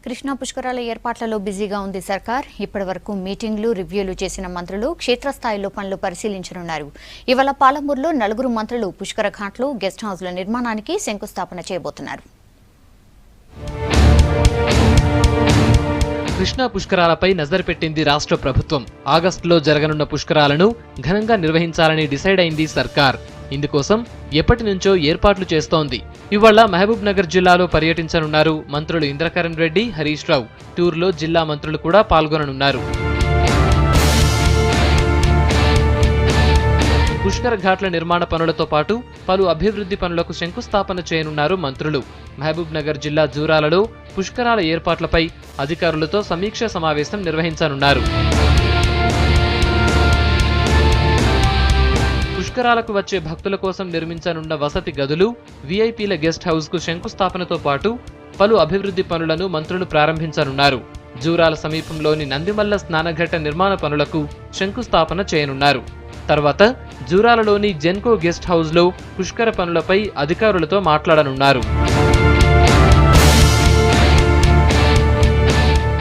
కృష్ణా పుష్కరాల ఏర్పాట్లలో బిజీగా ఉంది సర్కార్. ఇప్పటివరకు మీటింగ్లు, రివ్యూలు చేసిన మంత్రులు క్షేత్రస్థాయిలో పనులు పరిశీలించనున్నారు. ఇవాళ పాలమూరులో 4 మంత్రులు పుష్కర ఘాట్లు, గెస్ట్ హౌస్ల నిర్మాణానికి శంకుస్థాపన చేయబోతున్నారు. కృష్ణా పుష్కరాలపై నజర్ పెట్టింది రాష్ట్ర ప్రభుత్వం. ఆగస్టులో జరగనున్న పుష్కరాలను ఘనంగా నిర్వహించాలని డిసైడ్ అయింది సర్కార్. ఇందుకోసం ఎప్పటి నుంచో ఏర్పాట్లు చేస్తోంది. ఇవాళ మహబూబ్ నగర్ జిల్లాలో పర్యటించనున్నారు మంత్రులు ఇంద్రకరణ్ రెడ్డి, హరీష్ రావు. టూర్లో జిల్లా మంత్రులు కూడా పాల్గొననున్నారు. పుష్కర ఘాట్ల నిర్మాణ పనులతో పాటు పలు అభివృద్ధి పనులకు శంకుస్థాపన చేయనున్నారు మంత్రులు. మహబూబ్ నగర్ జిల్లా జూరాలలో పుష్కరాల ఏర్పాట్లపై అధికారులతో సమీక్ష సమావేశం నిర్వహించనున్నారు. పుష్కరాలకు వచ్చే భక్తుల కోసం నిర్మించనున్న వసతి గదులు, వీఐపీల గెస్ట్ హౌస్ కు శంకుస్థాపనతో పాటు పలు అభివృద్ధి పనులను మంత్రులు ప్రారంభించనున్నారు. జూరాల సమీపంలోని నందిమల్ల స్నానఘట్ట నిర్మాణ పనులకు శంకుస్థాపన చేయనున్నారు. తర్వాత జూరాలలోని జెన్కో గెస్ట్ హౌస్ లో పుష్కర పనులపై అధికారులతో మాట్లాడనున్నారు.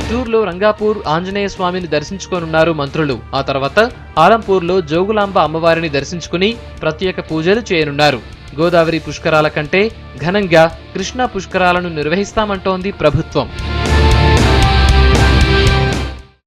టూర్లో రంగాపూర్ ఆంజనేయ స్వామిని దర్శించుకోనున్నారు మంత్రులు. ఆ తర్వాత ఆలంపూర్లో జోగులాంబ అమ్మవారిని దర్శించుకుని ప్రత్యేక పూజలు చేయనున్నారు. గోదావరి పుష్కరాల కంటే ఘనంగా కృష్ణా పుష్కరాలను నిర్వహిస్తామంటోంది ప్రభుత్వం.